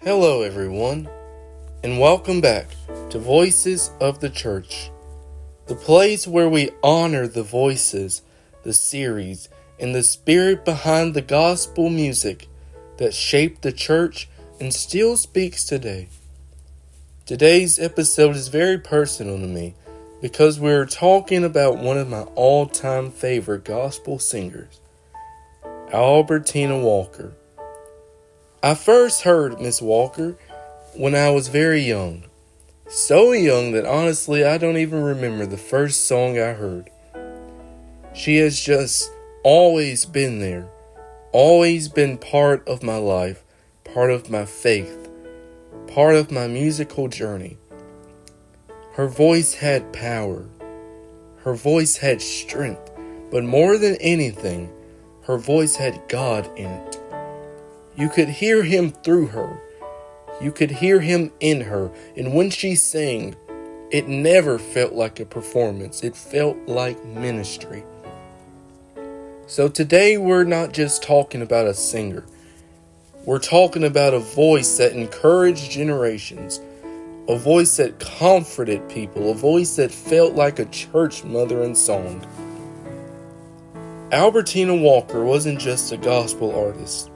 Hello everyone, and welcome back to Voices of the Church, the place where we honor the voices, the series, and the spirit behind the gospel music that shaped the church and still speaks today. Today's episode is very personal to me because we're talking about one of my all-time favorite gospel singers, Albertina Walker. I first heard Miss Walker when I was very young. So young that honestly I don't even remember the first song I heard. She has just always been there, always been part of my life, part of my faith, part of my musical journey. Her voice had power. Her voice had strength. But more than anything, her voice had God in it. You could hear Him through her. You could hear Him in her. And when she sang, it never felt like a performance. It felt like ministry. So today we're not just talking about a singer. We're talking about a voice that encouraged generations. A voice that comforted people. A voice that felt like a church mother in song. Albertina Walker wasn't just a gospel artist.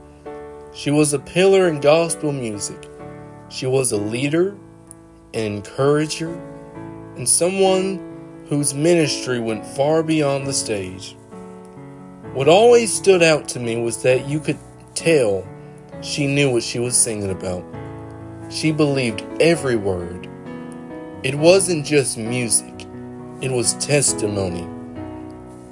She was a pillar in gospel music. She was a leader, an encourager, and someone whose ministry went far beyond the stage. What always stood out to me was that you could tell she knew what she was singing about. She believed every word. It wasn't just music, it was testimony.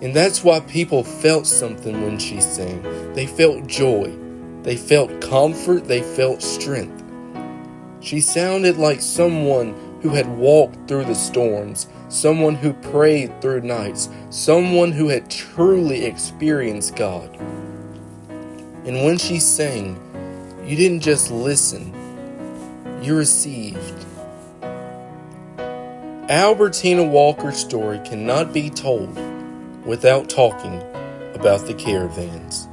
And that's why people felt something when she sang. They felt joy. They felt comfort, they felt strength. She sounded like someone who had walked through the storms, someone who prayed through nights, someone who had truly experienced God. And when she sang, you didn't just listen, you received. Albertina Walker's story cannot be told without talking about the Caravans.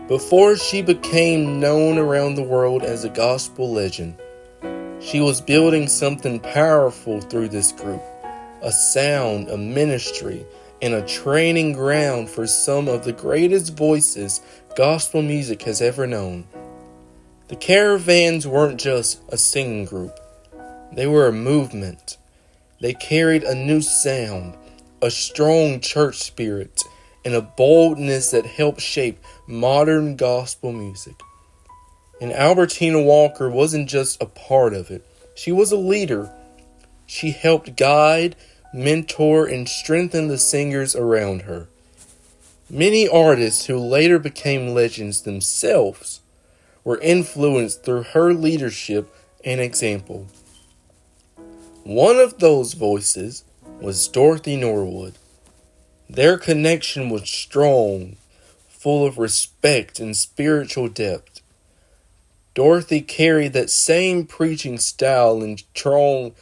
Before she became known around the world as a gospel legend, she was building something powerful through this group, a sound, a ministry, and a training ground for some of the greatest voices gospel music has ever known. The Caravans weren't just a singing group, they were a movement. They carried a new sound, a strong church spirit, and a boldness that helped shape modern gospel music. And Albertina Walker wasn't just a part of it. She was a leader. She helped guide, mentor, and strengthen the singers around her. Many artists who later became legends themselves were influenced through her leadership and example. One of those voices was Dorothy Norwood. Their connection was strong, full of respect and spiritual depth. Dorothy carried that same preaching style and strong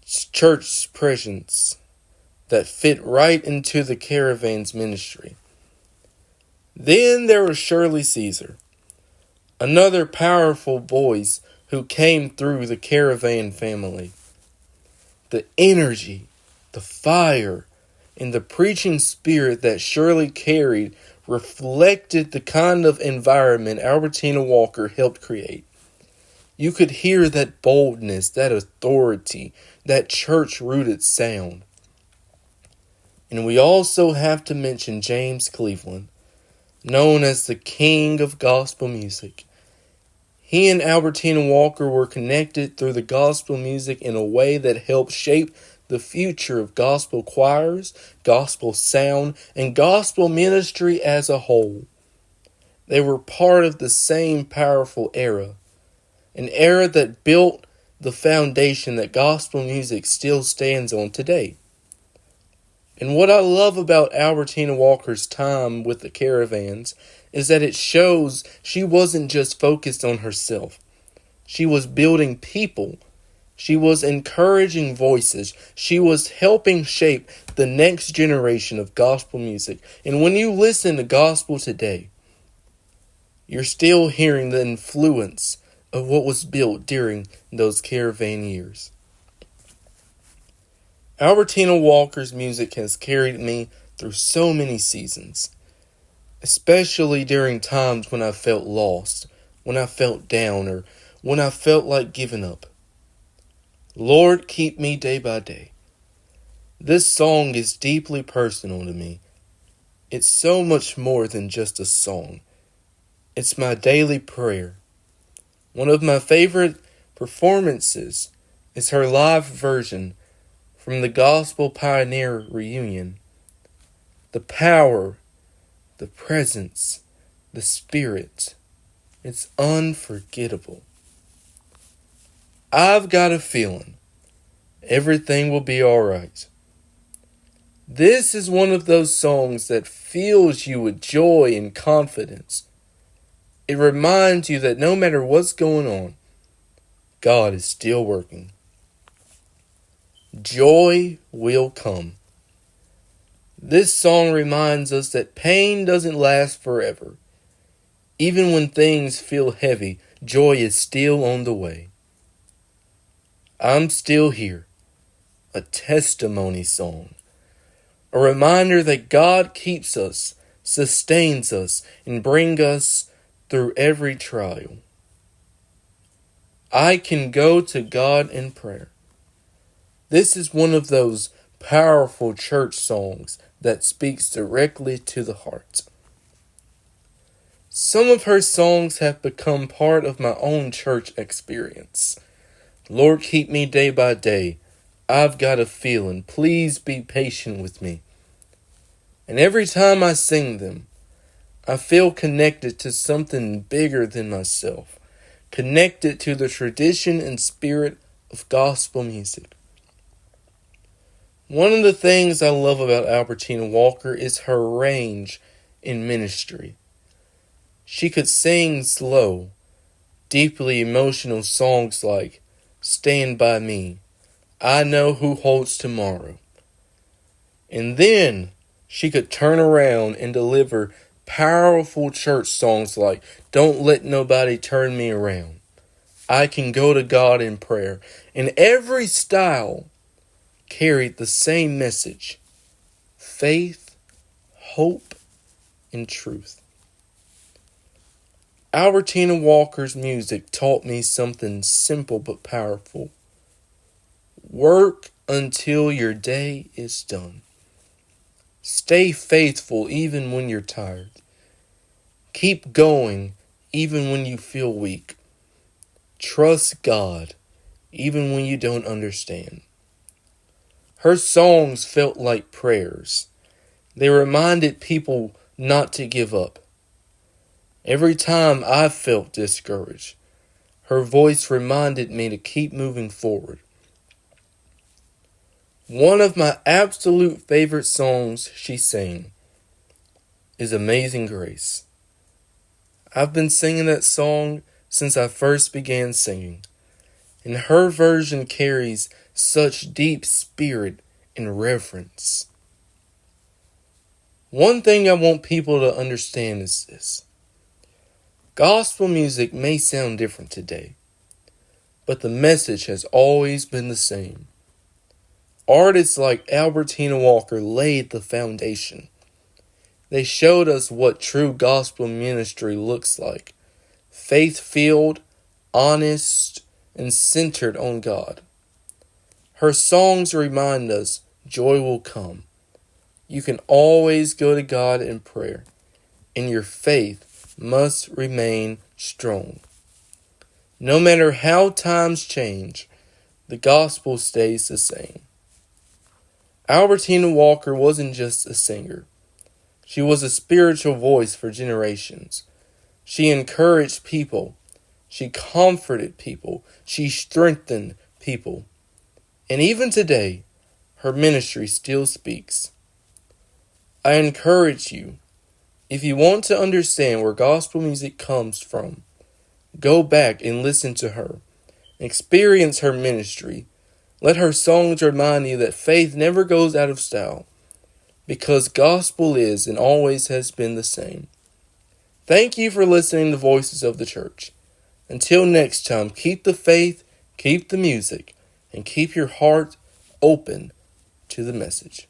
church presence that fit right into the Caravans ministry. Then there was Shirley Caesar, another powerful voice who came through the Caravan family. The energy, the fire, and the preaching spirit that Shirley carried reflected the kind of environment Albertina Walker helped create. You could hear that boldness, that authority, that church-rooted sound. And we also have to mention James Cleveland, known as the king of gospel music. He and Albertina Walker were connected through the gospel music in a way that helped shape the future of gospel choirs, gospel sound, and gospel ministry as a whole. They were part of the same powerful era, an era that built the foundation that gospel music still stands on today. And what I love about Albertina Walker's time with the Caravans is that it shows she wasn't just focused on herself. She was building people. She was encouraging voices. She was helping shape the next generation of gospel music. And when you listen to gospel today, you're still hearing the influence, of what was built during those caravan years. Albertina Walker's music has carried me through so many seasons, especially during times when I felt lost, when I felt down, or when I felt like giving up. Lord, keep me day by day. This song is deeply personal to me. It's so much more than just a song. It's my daily prayer. One of my favorite performances is her live version from the Gospel Pioneer reunion. The power, the presence, the spirit. It's unforgettable. I've got a feeling everything will be alright. This is one of those songs that fills you with joy and confidence. It reminds you that no matter what's going on, God is still working. Joy will come. This song reminds us that pain doesn't last forever. Even when things feel heavy, joy is still on the way. I'm still here. A testimony song. A reminder that God keeps us, sustains us, and brings us through every trial. I can go to God in prayer. This is one of those powerful church songs that speaks directly to the heart. Some of her songs have become part of my own church experience. Lord, keep me day by day. I've got a feeling. Please be patient with me. And every time I sing them, I feel connected to something bigger than myself. Connected to the tradition and spirit of gospel music. One of the things I love about Albertina Walker is her range in ministry. She could sing slow, deeply emotional songs like Stand By Me, I Know Who Holds Tomorrow. And then she could turn around and deliver powerful church songs like Don't Let Nobody Turn Me Around. I Can Go to God in Prayer. And every style carried the same message: faith, hope, and truth. Albertina Walker's music taught me something simple but powerful. Work until your day is done. Stay faithful even when you're tired. Keep going even when you feel weak. Trust God even when you don't understand. Her songs felt like prayers. They reminded people not to give up. Every time I felt discouraged, her voice reminded me to keep moving forward. One of my absolute favorite songs she sang is Amazing Grace. I've been singing that song since I first began singing, and her version carries such deep spirit and reverence. One thing I want people to understand is this. Gospel music may sound different today, but the message has always been the same. Artists like Albertina Walker laid the foundation. They showed us what true gospel ministry looks like. Faith-filled, honest, and centered on God. Her songs remind us joy will come. You can always go to God in prayer, and your faith must remain strong. No matter how times change, the gospel stays the same. Albertina Walker wasn't just a singer. She was a spiritual voice for generations. She encouraged people. She comforted people. She strengthened people. And even today, her ministry still speaks. I encourage you, if you want to understand where gospel music comes from, go back and listen to her. Experience her ministry. Let her songs remind you that faith never goes out of style, because gospel is and always has been the same. Thank you for listening to Voices of the Church. Until next time, keep the faith, keep the music, and keep your heart open to the message.